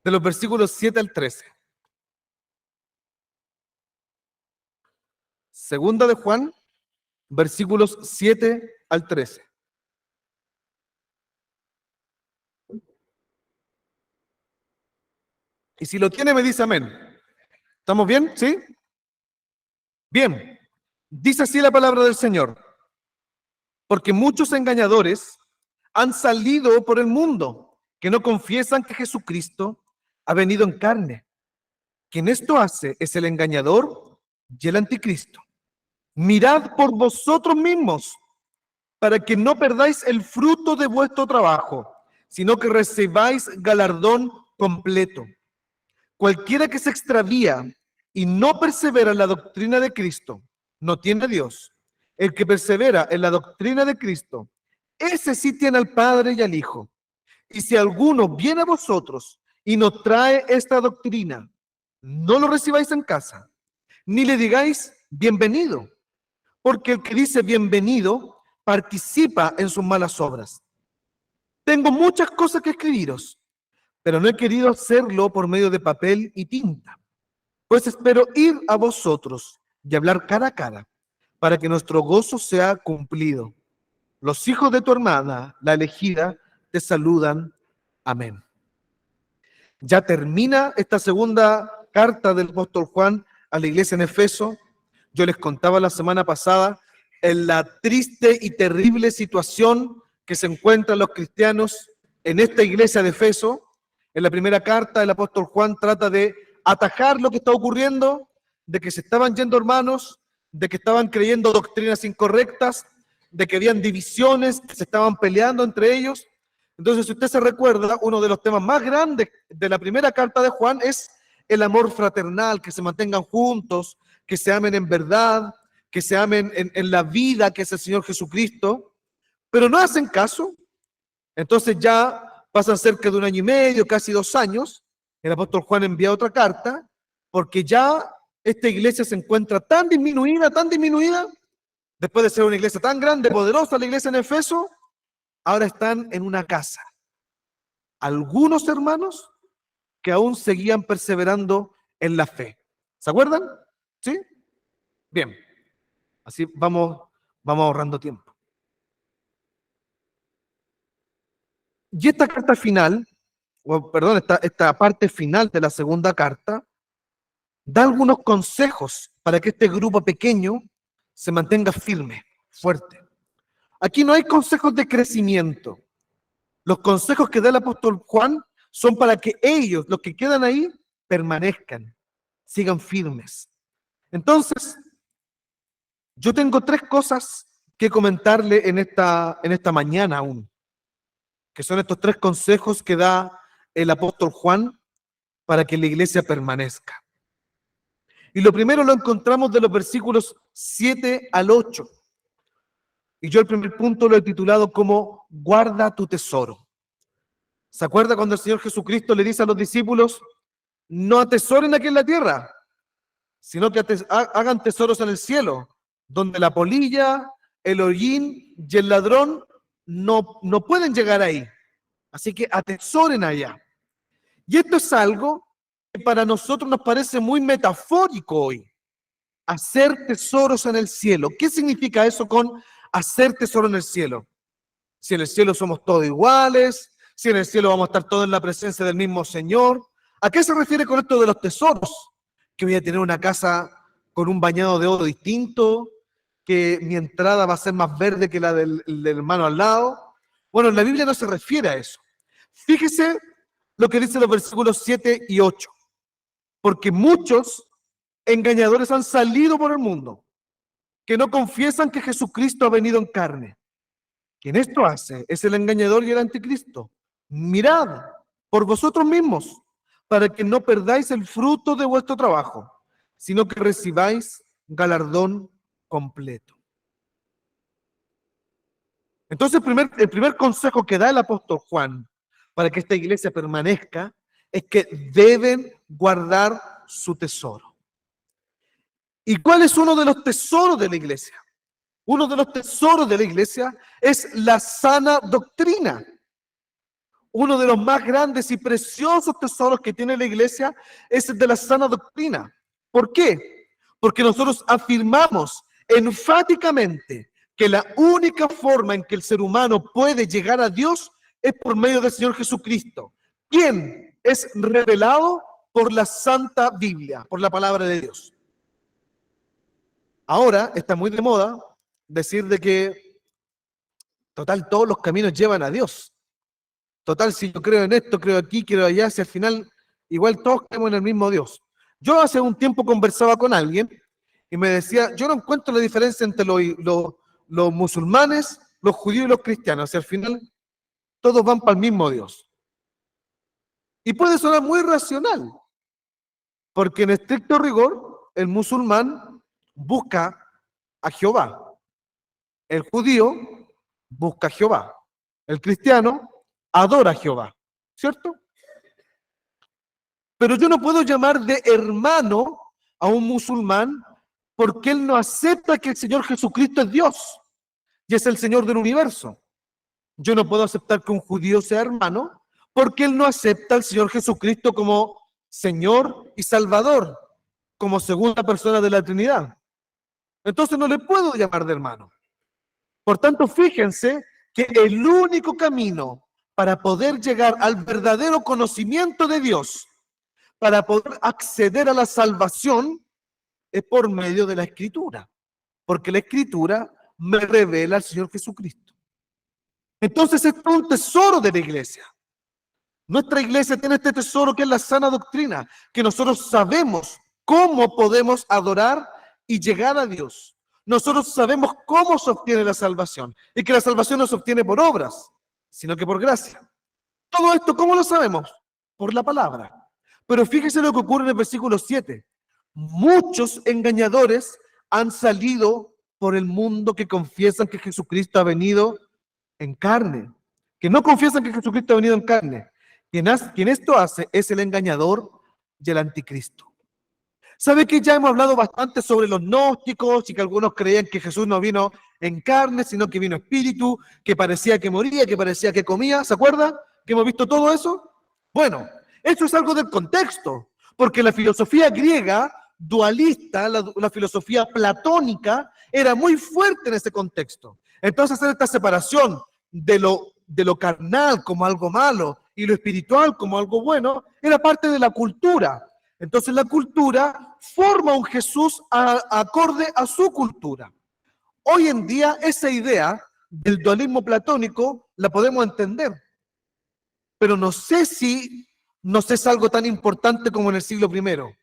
de los versículos 7 al 13. Segunda de Juan, versículos 7 al 13. Y si lo tiene, me dice amén. ¿Estamos bien? ¿Sí? Bien. Dice así la palabra del Señor. Porque muchos engañadores han salido por el mundo que no confiesan que Jesucristo ha venido en carne. Quien esto hace es el engañador y el anticristo. Mirad por vosotros mismos para que no perdáis el fruto de vuestro trabajo, sino que recibáis galardón completo. Cualquiera que se extravía y no persevera en la doctrina de Cristo, no tiene a Dios. El que persevera en la doctrina de Cristo, ese sí tiene al Padre y al Hijo. Y si alguno viene a vosotros y nos trae esta doctrina, no lo recibáis en casa, ni le digáis bienvenido, porque el que dice bienvenido participa en sus malas obras. Tengo muchas cosas que escribiros, pero no he querido hacerlo por medio de papel y tinta, pues espero ir a vosotros y hablar cara a cara, para que nuestro gozo sea cumplido. Los hijos de tu hermana, la elegida, te saludan. Amén. Ya termina esta segunda carta del apóstol Juan a la iglesia en Efeso. Yo les contaba la semana pasada en la triste y terrible situación que se encuentran los cristianos en esta iglesia de Efeso. En la primera carta, el apóstol Juan trata de atajar lo que está ocurriendo, de que se estaban yendo hermanos, de que estaban creyendo doctrinas incorrectas, de que habían divisiones, que se estaban peleando entre ellos. Entonces, si usted se recuerda, uno de los temas más grandes de la primera carta de Juan es el amor fraternal, que se mantengan juntos, que se amen en verdad, que se amen en la vida que es el Señor Jesucristo, pero no hacen caso. Entonces ya pasan cerca de 1 año y medio, casi 2 años, el apóstol Juan envía otra carta, porque ya esta iglesia se encuentra tan disminuida, después de ser una iglesia tan grande, poderosa, la iglesia en Efeso, ahora están en una casa. Algunos hermanos que aún seguían perseverando en la fe. ¿Se acuerdan? ¿Sí? Bien. Así vamos ahorrando tiempo. Y esta carta final, esta parte final de la segunda carta, da algunos consejos para que este grupo pequeño se mantenga firme, fuerte. Aquí no hay consejos de crecimiento. Los consejos que da el apóstol Juan son para que ellos, los que quedan ahí, permanezcan, sigan firmes. Entonces, yo tengo 3 cosas que comentarle en esta mañana aún, que son estos 3 consejos que da el apóstol Juan para que la iglesia permanezca. Y lo primero lo encontramos de los versículos 7 al 8. Y yo el primer punto lo he titulado como guarda tu tesoro. ¿Se acuerda cuando el Señor Jesucristo le dice a los discípulos, no atesoren aquí en la tierra, sino que hagan tesoros en el cielo, donde la polilla, el hollín y el ladrón no pueden llegar ahí? Así que atesoren allá. Y esto es algo que para nosotros nos parece muy metafórico hoy. Hacer tesoros en el cielo. ¿Qué significa eso con hacer tesoro en el cielo? Si en el cielo somos todos iguales, si en el cielo vamos a estar todos en la presencia del mismo Señor. ¿A qué se refiere con esto de los tesoros? Que voy a tener una casa con un bañado de oro distinto, que mi entrada va a ser más verde que la del hermano al lado. Bueno, en la Biblia no se refiere a eso. Fíjese lo que dice los versículos 7 y 8. Porque muchos engañadores han salido por el mundo, que no confiesan que Jesucristo ha venido en carne. Quien esto hace es el engañador y el anticristo. Mirad por vosotros mismos, para que no perdáis el fruto de vuestro trabajo, sino que recibáis galardón completo. Entonces, el primer consejo que da el apóstol Juan para que esta iglesia permanezca es que deben guardar su tesoro. ¿Y cuál es uno de los tesoros de la iglesia? Uno de los tesoros de la iglesia es la sana doctrina. Uno de los más grandes y preciosos tesoros que tiene la iglesia es el de la sana doctrina. ¿Por qué? Porque nosotros afirmamos enfáticamente que la única forma en que el ser humano puede llegar a Dios es por medio del Señor Jesucristo, quien es revelado por la Santa Biblia, por la palabra de Dios. Ahora está muy de moda decir de que, total, todos los caminos llevan a Dios. Total, si yo creo en esto, creo aquí, creo allá, si al final igual todos creemos en el mismo Dios. Yo hace un tiempo conversaba con alguien y me decía, yo no encuentro la diferencia entre los musulmanes, los judíos y los cristianos. Si al final todos van para el mismo Dios. Y puede sonar muy racional, porque en estricto rigor el musulmán busca a Jehová, el judío busca a Jehová, el cristiano adora a Jehová, ¿cierto? Pero yo no puedo llamar de hermano a un musulmán porque él no acepta que el Señor Jesucristo es Dios y es el Señor del universo. Yo no puedo aceptar que un judío sea hermano porque él no acepta al Señor Jesucristo como Señor y Salvador, como segunda persona de la Trinidad. Entonces no le puedo llamar de hermano. Por tanto, fíjense que el único camino para poder llegar al verdadero conocimiento de Dios, para poder acceder a la salvación, es por medio de la Escritura, porque la Escritura me revela al Señor Jesucristo. Entonces esto es un tesoro de la iglesia. Nuestra iglesia tiene este tesoro que es la sana doctrina, que nosotros sabemos cómo podemos adorar y llegar a Dios. Nosotros sabemos cómo se obtiene la salvación y que la salvación no se obtiene por obras, sino que por gracia. Todo esto, ¿cómo lo sabemos? Por la palabra. Pero fíjese lo que ocurre en el versículo 7. Muchos engañadores han salido por el mundo que confiesan que Jesucristo ha venido en carne, que no confiesan que Jesucristo ha venido en carne. Quien esto hace es el engañador y el anticristo. ¿Sabe que ya hemos hablado bastante sobre los gnósticos y que algunos creían que Jesús no vino en carne, sino que vino espíritu, que parecía que moría, que parecía que comía? ¿Se acuerda que hemos visto todo eso? Bueno, eso es algo del contexto, porque la filosofía griega dualista, la filosofía platónica, era muy fuerte en ese contexto. Entonces hacer esta separación de lo carnal como algo malo y lo espiritual como algo bueno, era parte de la cultura. Entonces la cultura forma un Jesús acorde a su cultura. Hoy en día esa idea del dualismo platónico la podemos entender, pero no sé si nos es algo tan importante como en el siglo I.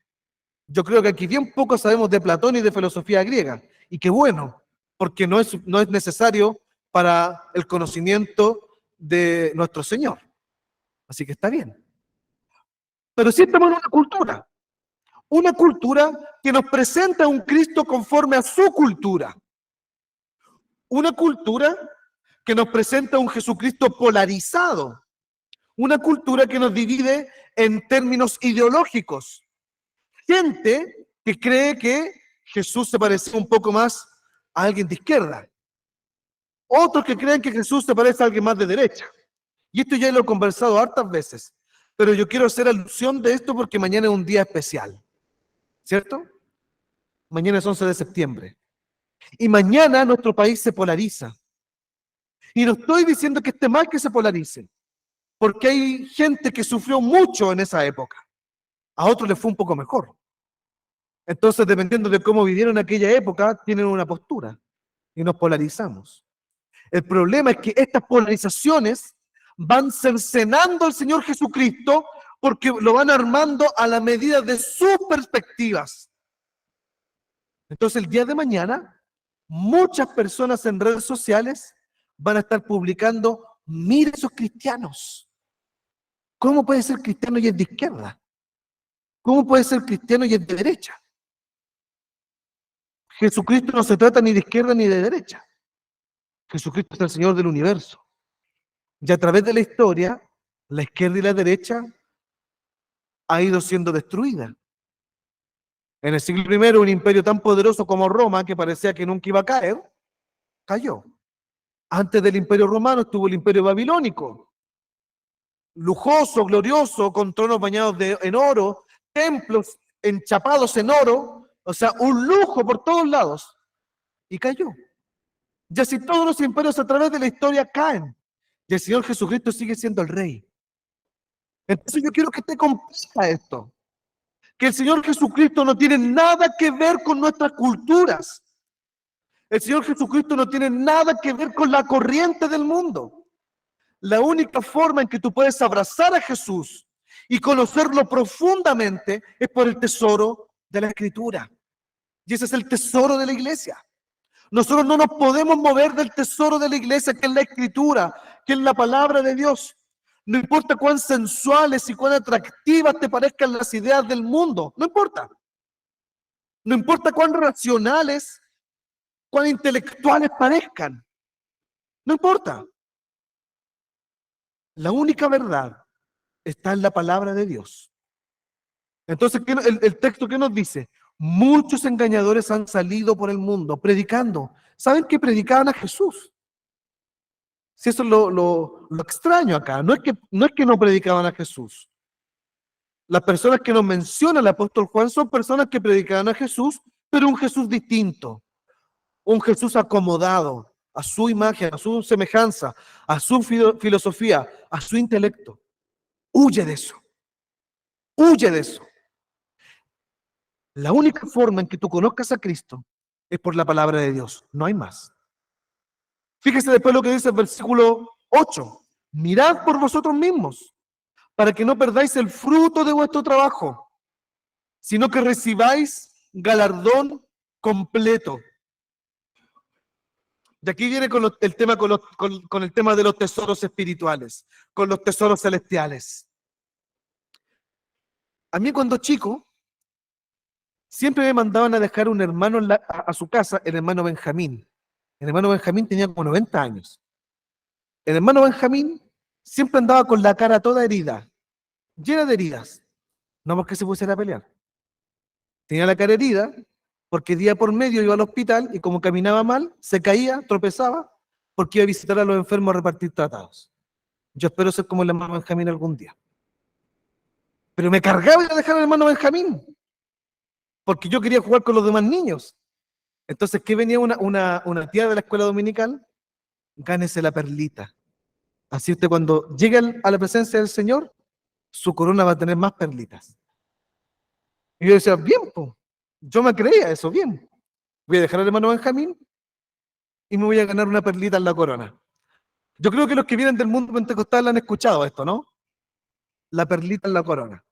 Yo creo que aquí bien poco sabemos de Platón y de filosofía griega, y qué bueno, porque no es necesario para el conocimiento de nuestro Señor. Así que está bien. Pero sí estamos en una cultura que nos presenta a un Cristo conforme a su cultura, una cultura que nos presenta a un Jesucristo polarizado, una cultura que nos divide en términos ideológicos. Gente que cree que Jesús se parece un poco más a alguien de izquierda. Otros que creen que Jesús se parece a alguien más de derecha. Y esto ya lo he conversado hartas veces. Pero yo quiero hacer alusión de esto porque mañana es un día especial. ¿Cierto? Mañana es 11 de septiembre. Y mañana nuestro país se polariza. Y no estoy diciendo que esté mal que se polarice. Porque hay gente que sufrió mucho en esa época. A otros les fue un poco mejor. Entonces, dependiendo de cómo vivieron aquella época, tienen una postura y nos polarizamos. El problema es que estas polarizaciones van cercenando al Señor Jesucristo porque lo van armando a la medida de sus perspectivas. Entonces, el día de mañana, muchas personas en redes sociales van a estar publicando, mire esos cristianos. ¿Cómo puede ser cristiano y es de izquierda? ¿Cómo puede ser cristiano y es de derecha? Jesucristo no se trata ni de izquierda ni de derecha. Jesucristo es el Señor del universo. Y a través de la historia, la izquierda y la derecha ha ido siendo destruida. En el siglo I, un imperio tan poderoso como Roma, que parecía que nunca iba a caer, cayó. Antes del imperio romano estuvo el imperio babilónico. lujoso, glorioso, con tronos bañados en oro, templos enchapados en oro, o sea, un lujo por todos lados, y cayó. Y así todos los imperios a través de la historia caen, y el Señor Jesucristo sigue siendo el Rey. Entonces yo quiero que te comprenda esto, que el Señor Jesucristo no tiene nada que ver con nuestras culturas. El Señor Jesucristo no tiene nada que ver con la corriente del mundo. La única forma en que tú puedes abrazar a Jesús y conocerlo profundamente es por el tesoro de la Escritura. Y ese es el tesoro de la iglesia. Nosotros no nos podemos mover del tesoro de la iglesia, que es la Escritura, que es la palabra de Dios. No importa cuán sensuales y cuán atractivas te parezcan las ideas del mundo, no importa. No importa cuán racionales, cuán intelectuales parezcan, no importa. La única verdad está en la palabra de Dios. Entonces, el texto que nos dice, muchos engañadores han salido por el mundo predicando. ¿Saben que predicaban a Jesús? Si eso es lo extraño acá, no es que no predicaban a Jesús. Las personas que nos menciona el apóstol Juan son personas que predicaban a Jesús, pero un Jesús distinto, un Jesús acomodado a su imagen, a su semejanza, a su filosofía, a su intelecto. Huye de eso, huye de eso. La única forma en que tú conozcas a Cristo es por la palabra de Dios, no hay más. Fíjese después lo que dice el versículo 8. Mirad por vosotros mismos, para que no perdáis el fruto de vuestro trabajo, sino que recibáis galardón completo. De aquí viene el tema con el tema de los tesoros espirituales, con los tesoros celestiales. A mí cuando chico, siempre me mandaban a dejar un hermano a su casa, el hermano Benjamín. El hermano Benjamín tenía como 90 años. El hermano Benjamín siempre andaba con la cara toda herida, llena de heridas. No más que se pusiera a pelear. Tenía la cara herida porque día por medio iba al hospital y como caminaba mal, se caía, tropezaba, porque iba a visitar a los enfermos a repartir tratados. Yo espero ser como el hermano Benjamín algún día. Pero me cargaba ir a dejar al hermano Benjamín, porque yo quería jugar con los demás niños. Entonces, ¿qué venía una tía de la escuela dominical? Gánese la perlita. Así usted cuando llegue a la presencia del Señor, su corona va a tener más perlitas. Y yo decía, bien, pues, yo me creía eso, bien. Voy a dejar al hermano Benjamín y me voy a ganar una perlita en la corona. Yo creo que los que vienen del mundo pentecostal han escuchado esto, ¿no? La perlita en la corona.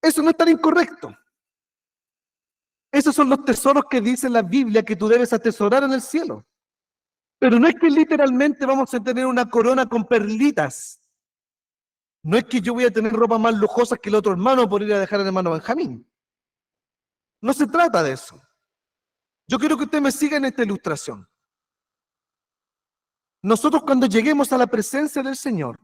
Eso no es tan incorrecto. Esos son los tesoros que dice la Biblia que tú debes atesorar en el cielo. Pero no es que literalmente vamos a tener una corona con perlitas. No es que yo voy a tener ropa más lujosa que el otro hermano por ir a dejar al hermano Benjamín. No se trata de eso. Yo quiero que usted me siga en esta ilustración. Nosotros cuando lleguemos a la presencia del Señor,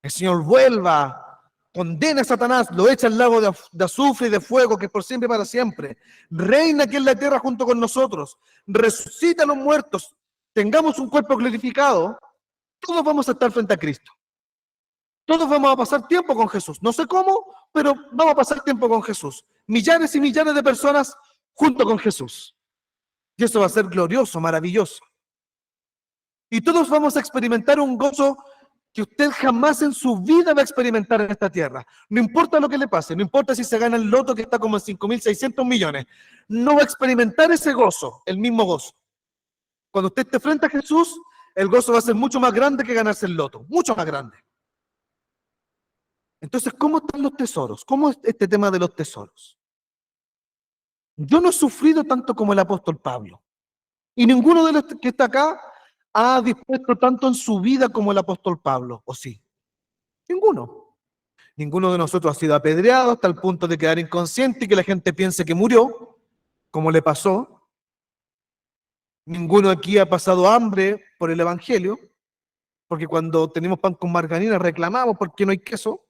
el Señor vuelva, condena a Satanás, lo echa al lago de azufre y de fuego que es por siempre y para siempre, reina aquí en la tierra junto con nosotros, resucita a los muertos, tengamos un cuerpo glorificado, todos vamos a estar frente a Cristo. Todos vamos a pasar tiempo con Jesús. No sé cómo, pero vamos a pasar tiempo con Jesús. Millares y millares de personas junto con Jesús. Y eso va a ser glorioso, maravilloso. Y todos vamos a experimentar un gozo que usted jamás en su vida va a experimentar en esta tierra. No importa lo que le pase, no importa si se gana el loto que está como en 5.600 millones. No va a experimentar ese gozo, el mismo gozo. Cuando usted esté frente a Jesús, el gozo va a ser mucho más grande que ganarse el loto. Mucho más grande. Entonces, ¿cómo están los tesoros? ¿Cómo es este tema de los tesoros? Yo no he sufrido tanto como el apóstol Pablo. Y ninguno de los que está acá ha dispuesto tanto en su vida como el apóstol Pablo, ¿o sí? Ninguno. Ninguno de nosotros ha sido apedreado hasta el punto de quedar inconsciente y que la gente piense que murió, como le pasó. Ninguno aquí ha pasado hambre por el Evangelio, porque cuando tenemos pan con margarina reclamamos porque no hay queso.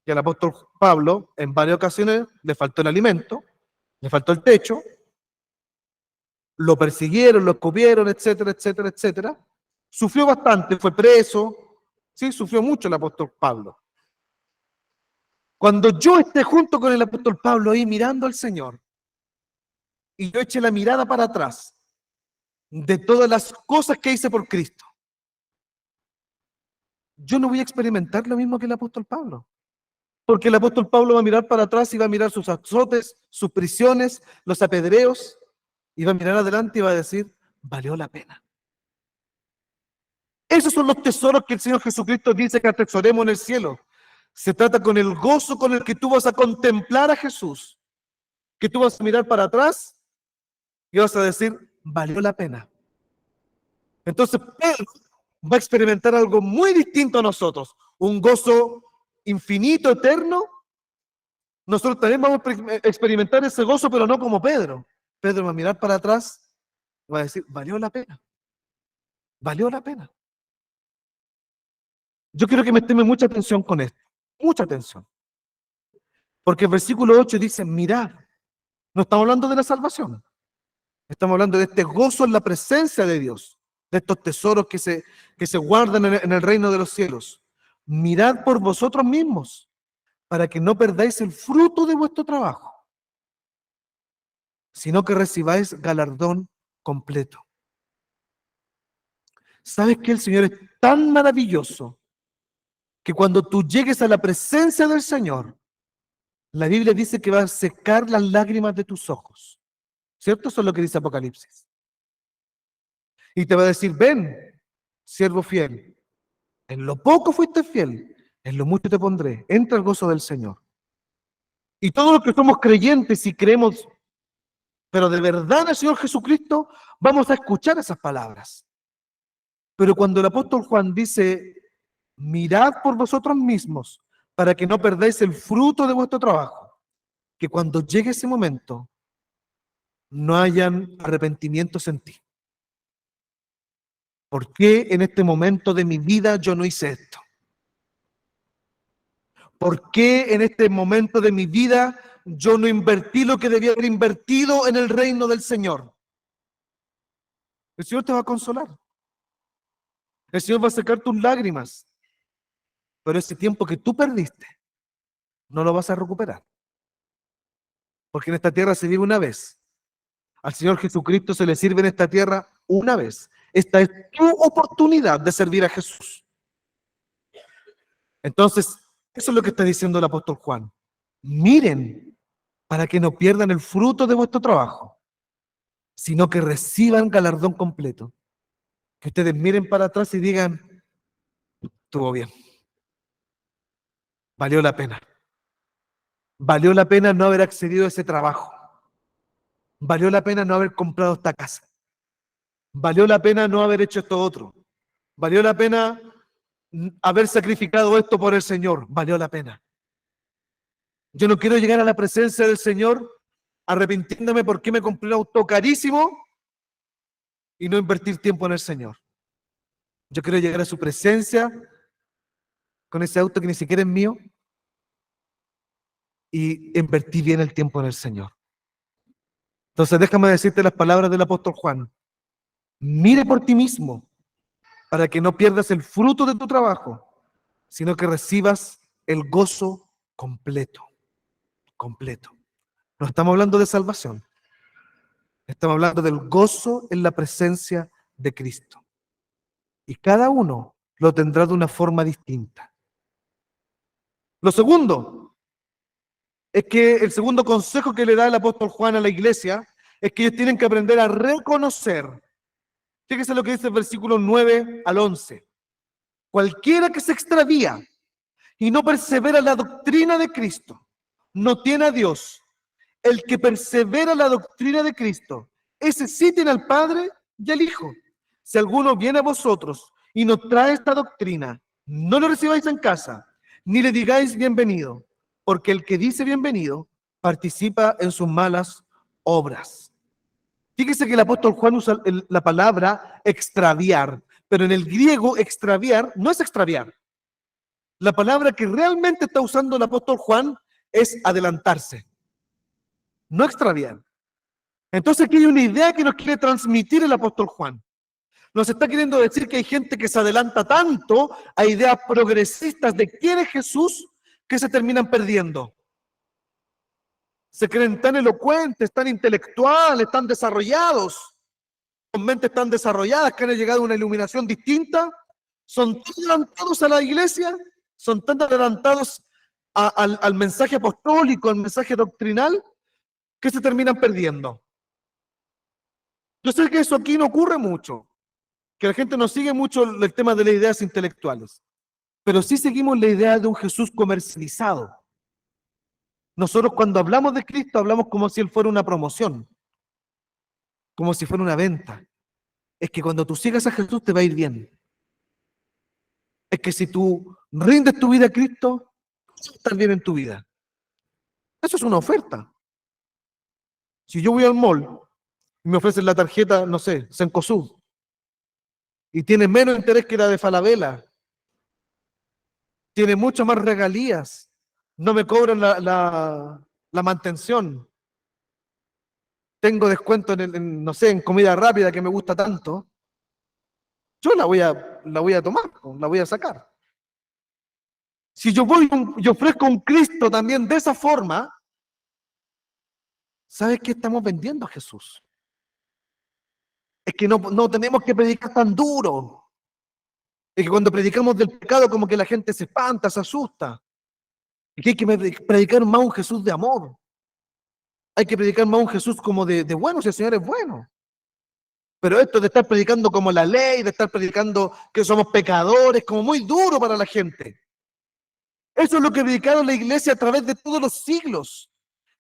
Y al apóstol Pablo, en varias ocasiones, le faltó el alimento, le faltó el techo, lo persiguieron, lo escupieron, etcétera, etcétera, etcétera. Sufrió bastante, fue preso, Sí, sufrió mucho el apóstol Pablo. Cuando yo esté junto con el apóstol Pablo ahí mirando al Señor, y yo eche la mirada para atrás de todas las cosas que hice por Cristo, yo no voy a experimentar lo mismo que el apóstol Pablo. Porque el apóstol Pablo va a mirar para atrás y va a mirar sus azotes, sus prisiones, los apedreos, y va a mirar adelante y va a decir, valió la pena. Esos son los tesoros que el Señor Jesucristo dice que atesoremos en el cielo. Se trata con el gozo con el que tú vas a contemplar a Jesús, que tú vas a mirar para atrás y vas a decir, valió la pena. Entonces Pedro va a experimentar algo muy distinto a nosotros, un gozo infinito, eterno. Nosotros también vamos a experimentar ese gozo, pero no como Pedro. Pedro va a mirar para atrás y va a decir, valió la pena. Valió la pena. Yo quiero que me esteme mucha atención con esto. Mucha atención. Porque el versículo 8 dice, mirad. No estamos hablando de la salvación. Estamos hablando de este gozo en la presencia de Dios. De estos tesoros que se guardan en el reino de los cielos. Mirad por vosotros mismos, para que no perdáis el fruto de vuestro trabajo, sino que recibáis galardón completo. ¿Sabes que el Señor es tan maravilloso que cuando tú llegues a la presencia del Señor, la Biblia dice que va a secar las lágrimas de tus ojos? ¿Cierto? Eso es lo que dice Apocalipsis. Y te va a decir, ven, siervo fiel, en lo poco fuiste fiel, en lo mucho te pondré, entra al gozo del Señor. Y todos los que somos creyentes y creemos, pero de verdad en el Señor Jesucristo, vamos a escuchar esas palabras. Pero cuando el apóstol Juan dice, mirad por vosotros mismos, para que no perdáis el fruto de vuestro trabajo, que cuando llegue ese momento, no hayan arrepentimientos en ti. ¿Por qué en este momento de mi vida yo no hice esto? ¿Por qué en este momento de mi vida yo no invertí lo que debía haber invertido en el reino del Señor? El Señor te va a consolar. El Señor va a secar tus lágrimas. Pero ese tiempo que tú perdiste, no lo vas a recuperar. Porque en esta tierra se vive una vez. Al Señor Jesucristo se le sirve en esta tierra una vez. Esta es tu oportunidad de servir a Jesús. Entonces, eso es lo que está diciendo el apóstol Juan. Miren para que no pierdan el fruto de vuestro trabajo, sino que reciban galardón completo. Que ustedes miren para atrás y digan, estuvo bien. Valió la pena. Valió la pena no haber accedido a ese trabajo. Valió la pena no haber comprado esta casa. Valió la pena no haber hecho esto otro. Valió la pena haber sacrificado esto por el Señor. Valió la pena. Yo no quiero llegar a la presencia del Señor arrepintiéndome porque me compré un auto carísimo y no invertir tiempo en el Señor. Yo quiero llegar a su presencia con ese auto que ni siquiera es mío y invertí bien el tiempo en el Señor. Entonces déjame decirte las palabras del apóstol Juan. Mire por ti mismo para que no pierdas el fruto de tu trabajo, sino que recibas el gozo completo. Completo. No estamos hablando de salvación. Estamos hablando del gozo en la presencia de Cristo. Y cada uno lo tendrá de una forma distinta. Lo segundo es que el segundo consejo que le da el apóstol Juan a la iglesia es que ellos tienen que aprender a reconocer. Fíjese lo que dice el versículo 9 al 11. Cualquiera que se extravía y no persevera en la doctrina de Cristo, no tiene a Dios. El que persevera en la doctrina de Cristo, ese sí tiene al Padre y al Hijo. Si alguno viene a vosotros y nos trae esta doctrina, no lo recibáis en casa, ni le digáis bienvenido, porque el que dice bienvenido participa en sus malas obras. Fíjese que el apóstol Juan usa la palabra extraviar, pero en el griego extraviar no es extraviar. La palabra que realmente está usando el apóstol Juan es adelantarse, no extraviar. Entonces aquí hay una idea que nos quiere transmitir el apóstol Juan. Nos está queriendo decir que hay gente que se adelanta tanto a ideas progresistas de quién es Jesús que se terminan perdiendo. Se creen tan elocuentes, tan intelectuales, tan desarrollados, con mentes tan desarrolladas que han llegado a una iluminación distinta, son tan adelantados a la iglesia, son tan adelantados al mensaje apostólico, al mensaje doctrinal, que se terminan perdiendo. Yo sé que eso aquí no ocurre mucho, que la gente no sigue mucho el tema de las ideas intelectuales, pero sí seguimos la idea de un Jesús comercializado. Nosotros cuando hablamos de Cristo hablamos como si Él fuera una promoción, como si fuera una venta. Es que cuando tú sigas a Jesús te va a ir bien. Es que si tú rindes tu vida a Cristo, vas a estar bien en tu vida. Eso es una oferta. Si yo voy al mall y me ofrecen la tarjeta, no sé, Cencosud, y tiene menos interés que la de Falabella, tiene mucho más regalías, no me cobran la mantención, tengo descuento no sé, en comida rápida que me gusta tanto, yo la voy a tomar, la voy a sacar. Si yo voy y ofrezco un Cristo también de esa forma, ¿sabes qué estamos vendiendo a Jesús? Es que no tenemos que predicar tan duro. Es que cuando predicamos del pecado como que la gente se espanta, se asusta. Y que hay que predicar más un Jesús de amor. Hay que predicar más un Jesús como de bueno, si el Señor es bueno. Pero esto de estar predicando como la ley, de estar predicando que somos pecadores, como muy duro para la gente. Eso es lo que predicaron la iglesia a través de todos los siglos.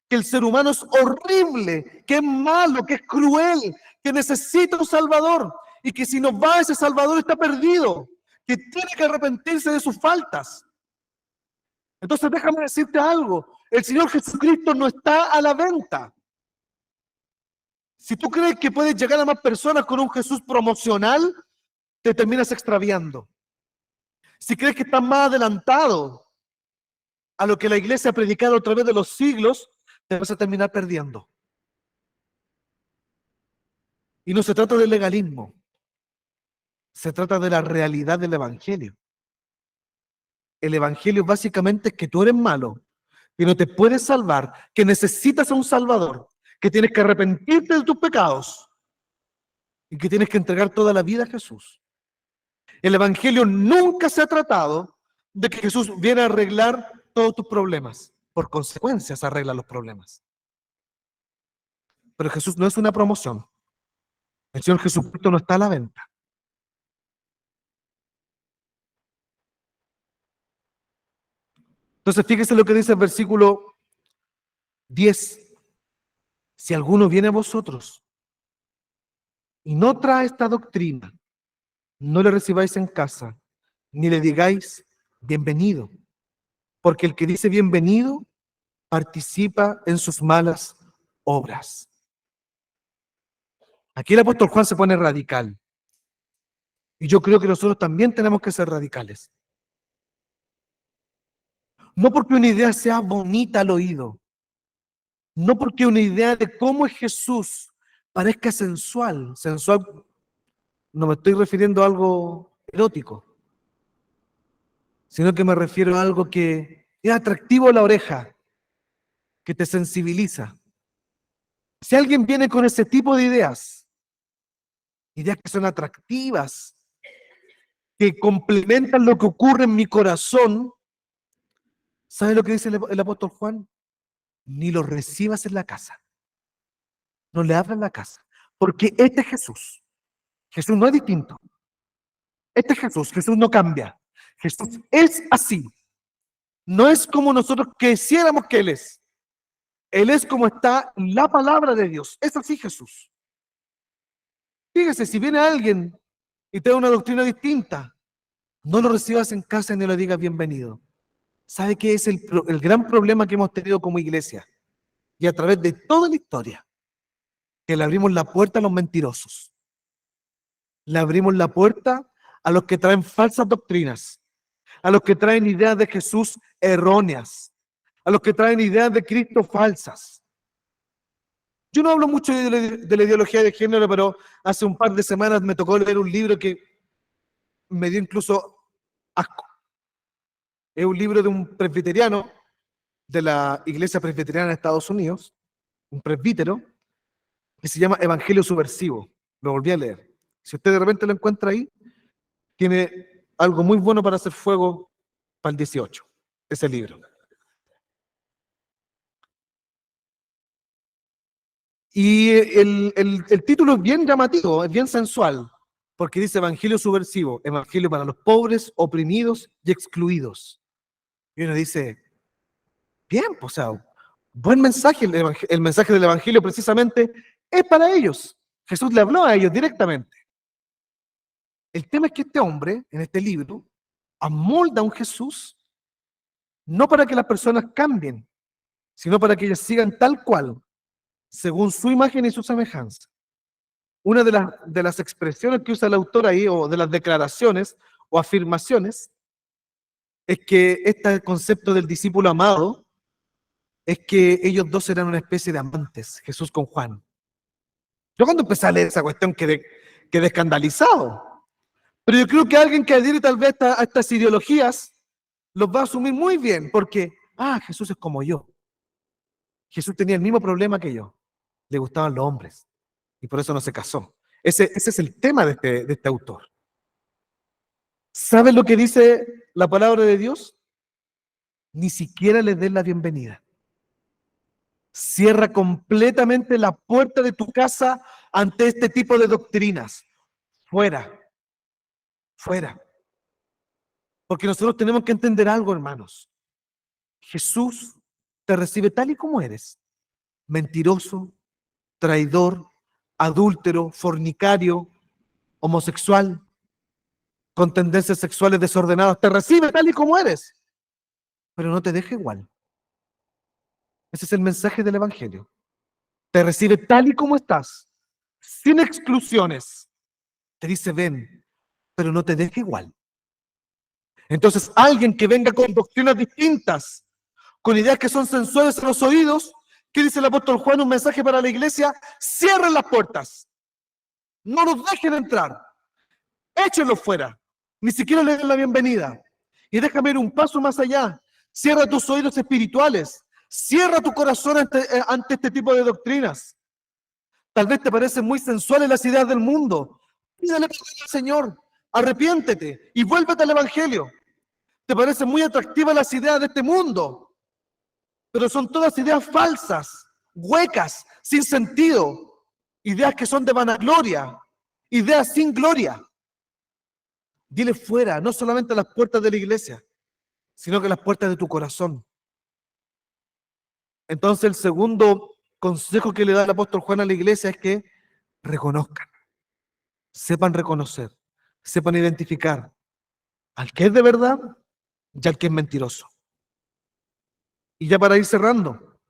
Que el ser humano es horrible, que es malo, que es cruel, que necesita un Salvador y que si no va ese Salvador está perdido, que tiene que arrepentirse de sus faltas. Entonces déjame decirte algo, el Señor Jesucristo no está a la venta. Si tú crees que puedes llegar a más personas con un Jesús promocional, te terminas extraviando. Si crees que estás más adelantado a lo que la iglesia ha predicado a través de los siglos, te vas a terminar perdiendo. Y no se trata del legalismo, se trata de la realidad del Evangelio. El Evangelio básicamente es que tú eres malo, que no te puedes salvar, que necesitas a un Salvador, que tienes que arrepentirte de tus pecados y que tienes que entregar toda la vida a Jesús. El Evangelio nunca se ha tratado de que Jesús viene a arreglar todos tus problemas. Por consecuencia se arreglan los problemas. Pero Jesús no es una promoción. El Señor Jesucristo no está a la venta. Entonces fíjese lo que dice el versículo 10. Si alguno viene a vosotros y no trae esta doctrina, no le recibáis en casa, ni le digáis bienvenido, porque el que dice bienvenido participa en sus malas obras. Aquí el apóstol Juan se pone radical. Y yo creo que nosotros también tenemos que ser radicales. No porque una idea sea bonita al oído, no porque una idea de cómo es Jesús parezca sensual. Sensual, no me estoy refiriendo a algo erótico, sino que me refiero a algo que es atractivo a la oreja, que te sensibiliza. Si alguien viene con ese tipo de ideas que son atractivas, que complementan lo que ocurre en mi corazón, ¿sabe lo que dice el apóstol Juan? Ni lo recibas en la casa. No le abras la casa. Porque este es Jesús. Jesús no es distinto. Este es Jesús. Jesús no cambia. Jesús es así. No es como nosotros quisiéramos que Él es. Él es como está la palabra de Dios. Es así Jesús. Fíjese, si viene alguien y te da una doctrina distinta, no lo recibas en casa ni le digas bienvenido. ¿Sabe qué es el gran problema que hemos tenido como iglesia? Y a través de toda la historia, que le abrimos la puerta a los mentirosos. Le abrimos la puerta a los que traen falsas doctrinas, a los que traen ideas de Jesús erróneas, a los que traen ideas de Cristo falsas. Yo no hablo mucho de la ideología de género, pero hace un par de semanas me tocó leer un libro que me dio incluso asco. Es un libro de un presbiteriano de la Iglesia Presbiteriana de Estados Unidos, un presbítero, que se llama Evangelio Subversivo. Lo volví a leer. Si usted de repente lo encuentra ahí, tiene algo muy bueno para hacer fuego para el 18, ese libro. Y el título es bien llamativo, es bien sensual, porque dice Evangelio Subversivo, Evangelio para los pobres, oprimidos y excluidos. Y uno dice, bien, pues, o sea, buen mensaje, el mensaje del Evangelio precisamente es para ellos. Jesús le habló a ellos directamente. El tema es que este hombre, en este libro, amolda a un Jesús no para que las personas cambien, sino para que ellas sigan tal cual, según su imagen y su semejanza. Una de las expresiones que usa el autor ahí, o de las declaraciones o afirmaciones, es que este concepto del discípulo amado es que ellos dos eran una especie de amantes, Jesús con Juan. Yo cuando empecé a leer esa cuestión quedé escandalizado. Pero yo creo que alguien que adhiere tal vez a estas ideologías los va a asumir muy bien, porque, Jesús es como yo. Jesús tenía el mismo problema que yo. Le gustaban los hombres y por eso no se casó. Ese es el tema de este autor. ¿Sabes lo que dice la palabra de Dios? Ni siquiera les des la bienvenida. Cierra completamente la puerta de tu casa ante este tipo de doctrinas. Fuera, fuera. Porque nosotros tenemos que entender algo, hermanos. Jesús te recibe tal y como eres. Mentiroso, traidor, adúltero, fornicario, homosexual, con tendencias sexuales desordenadas. Te recibe tal y como eres, pero no te deja igual. Ese es el mensaje del Evangelio. Te recibe tal y como estás, sin exclusiones. Te dice, ven, pero no te deja igual. Entonces, alguien que venga con doctrinas distintas, con ideas que son sensuales a los oídos, ¿qué dice el apóstol Juan? Un mensaje para la iglesia: cierren las puertas, no los dejen entrar, échenlos fuera, ni siquiera le den la bienvenida. Y déjame ir un paso más allá: cierra tus oídos espirituales, cierra tu corazón ante este tipo de doctrinas. Tal vez te parecen muy sensuales las ideas del mundo. Pídale perdón al Señor, arrepiéntete y vuélvete al Evangelio. Te parecen muy atractivas las ideas de este mundo, pero son todas ideas falsas, huecas, sin sentido, ideas que son de vanagloria, ideas sin gloria. Dile fuera, no solamente a las puertas de la iglesia, sino que a las puertas de tu corazón. Entonces, el segundo consejo que le da el apóstol Juan a la iglesia es que reconozcan, sepan reconocer, sepan identificar al que es de verdad y al que es mentiroso. Y ya para ir cerrando,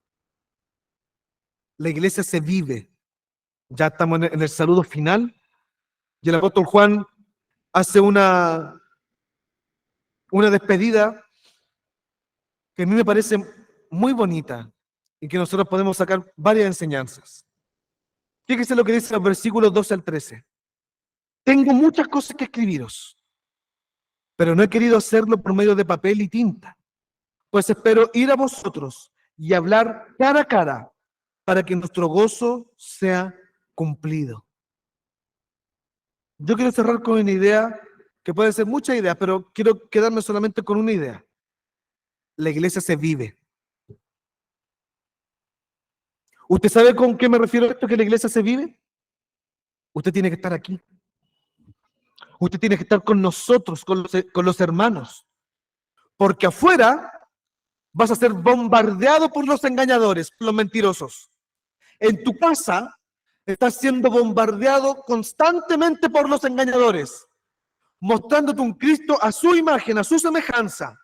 la iglesia se vive. Ya estamos en el saludo final y el apóstol Juan hace una despedida que a mí me parece muy bonita y que nosotros podemos sacar varias enseñanzas. Fíjese lo que dice los versículos 12 al 13. Tengo muchas cosas que escribiros, pero no he querido hacerlo por medio de papel y tinta, pues espero ir a vosotros y hablar cara a cara para que nuestro gozo sea cumplido. Yo quiero cerrar con una idea que puede ser muchas ideas, pero quiero quedarme solamente con una idea. La iglesia se vive. ¿Usted sabe con qué me refiero a esto, que la iglesia se vive? Usted tiene que estar aquí. Usted tiene que estar con nosotros, con los hermanos. Porque afuera vas a ser bombardeado por los engañadores, por los mentirosos. En tu casa estás siendo bombardeado constantemente por los engañadores, mostrándote un Cristo a su imagen, a su semejanza.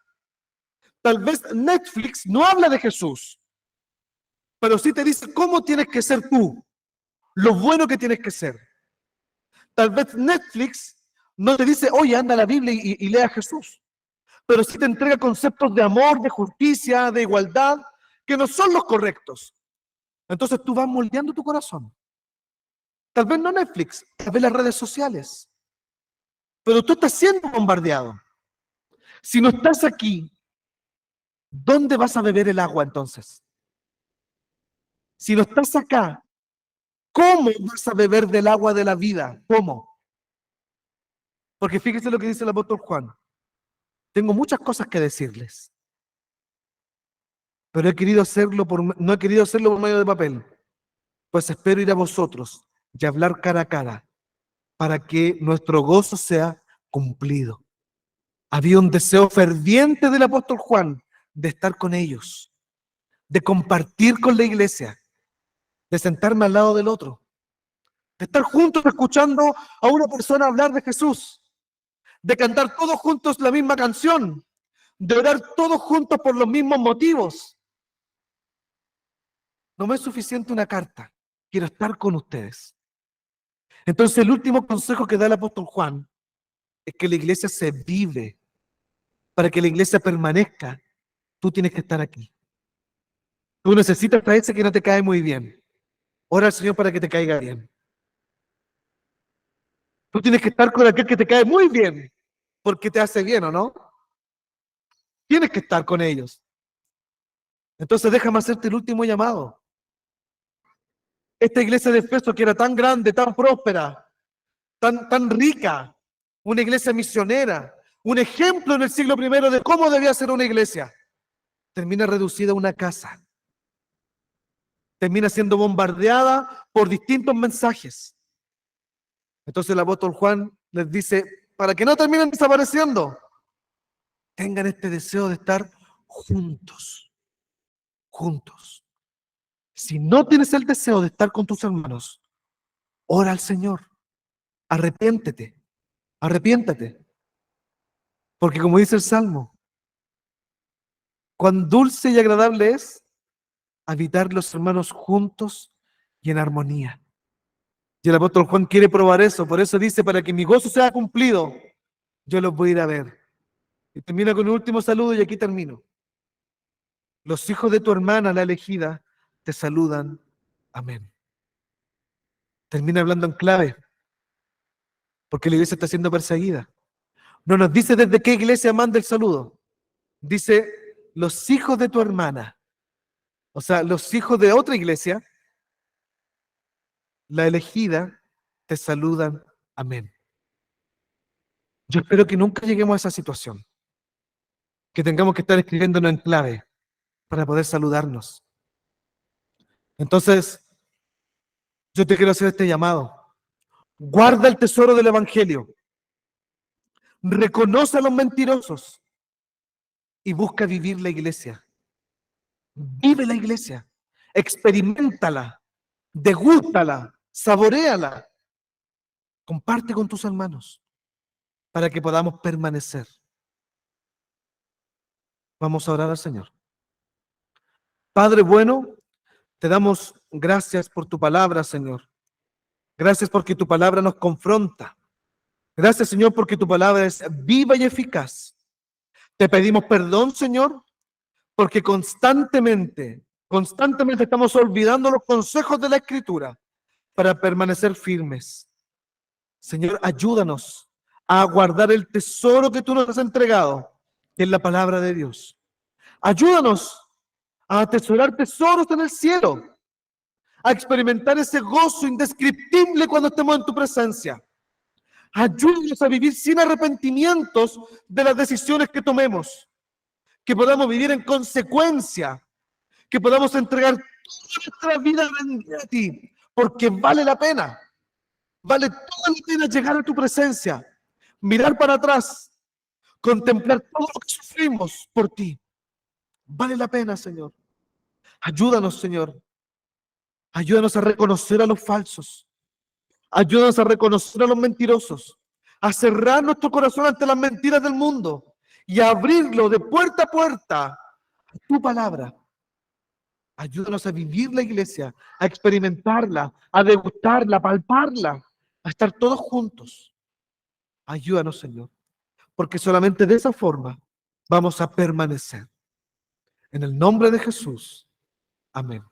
Tal vez Netflix no habla de Jesús, pero sí te dice cómo tienes que ser tú, lo bueno que tienes que ser. Tal vez Netflix no te dice, oye, anda a la Biblia y lea a Jesús, pero sí te entrega conceptos de amor, de justicia, de igualdad, que no son los correctos. Entonces tú vas moldeando tu corazón. Tal vez no Netflix, tal vez las redes sociales. Pero tú estás siendo bombardeado. Si no estás aquí, ¿dónde vas a beber el agua entonces? Si no estás acá, ¿cómo vas a beber del agua de la vida? ¿Cómo? Porque fíjese lo que dice el apóstol Juan. Tengo muchas cosas que decirles, pero no he querido hacerlo por medio de papel, pues espero ir a vosotros y hablar cara a cara para que nuestro gozo sea cumplido. Había un deseo ferviente del apóstol Juan de estar con ellos, de compartir con la iglesia, de sentarme al lado del otro, de estar juntos escuchando a una persona hablar de Jesús, de cantar todos juntos la misma canción, de orar todos juntos por los mismos motivos. No me es suficiente una carta, quiero estar con ustedes. Entonces el último consejo que da el apóstol Juan es que la iglesia se vive. Para que la iglesia permanezca, tú tienes que estar aquí. Tú necesitas a ese que no te cae muy bien. Ora al Señor para que te caiga bien. Tú tienes que estar con aquel que te cae muy bien, porque te hace bien, ¿o no? Tienes que estar con ellos. Entonces déjame hacerte el último llamado. Esta iglesia de Efeso, que era tan grande, tan próspera, tan rica, una iglesia misionera, un ejemplo en el siglo I de cómo debía ser una iglesia, termina reducida a una casa. Termina siendo bombardeada por distintos mensajes. Entonces el apóstol Juan les dice, para que no terminen desapareciendo, tengan este deseo de estar juntos, juntos. Si no tienes el deseo de estar con tus hermanos, ora al Señor, arrepiéntete, arrepiéntate. Porque como dice el Salmo, cuán dulce y agradable es habitar los hermanos juntos y en armonía. Y el apóstol Juan quiere probar eso, por eso dice, para que mi gozo sea cumplido, yo los voy a ir a ver. Y termina con un último saludo y aquí termino. Los hijos de tu hermana, la elegida, te saludan. Amén. Termina hablando en clave, porque la iglesia está siendo perseguida. No nos dice desde qué iglesia manda el saludo. Dice, los hijos de tu hermana, o sea, los hijos de otra iglesia, la elegida, te saludan. Amén. Yo espero que nunca lleguemos a esa situación, que tengamos que estar escribiéndonos en clave para poder saludarnos. Entonces, yo te quiero hacer este llamado. Guarda el tesoro del Evangelio. Reconoce a los mentirosos y busca vivir la iglesia. Vive la iglesia. Experiméntala. Degústala. Saboréala. Comparte con tus hermanos para que podamos permanecer. Vamos a orar al Señor. Padre bueno, te damos gracias por tu palabra, Señor. Gracias porque tu palabra nos confronta. Gracias, Señor, porque tu palabra es viva y eficaz. Te pedimos perdón, Señor, porque constantemente estamos olvidando los consejos de la Escritura para permanecer firmes. Señor, ayúdanos a guardar el tesoro que tú nos has entregado, que es la palabra de Dios. Ayúdanos a atesorar tesoros en el cielo, a experimentar ese gozo indescriptible cuando estemos en tu presencia. Ayúdanos a vivir sin arrepentimientos de las decisiones que tomemos, que podamos vivir en consecuencia, que podamos entregar toda nuestra vida a ti, porque vale la pena, vale toda la pena llegar a tu presencia, mirar para atrás, contemplar todo lo que sufrimos por ti. Vale la pena, Señor. Ayúdanos, Señor. Ayúdanos a reconocer a los falsos. Ayúdanos a reconocer a los mentirosos, a cerrar nuestro corazón ante las mentiras del mundo y a abrirlo de puerta a puerta a tu palabra. Ayúdanos a vivir la iglesia, a experimentarla, a degustarla, a palparla, a estar todos juntos. Ayúdanos, Señor, porque solamente de esa forma vamos a permanecer. En el nombre de Jesús. Amén.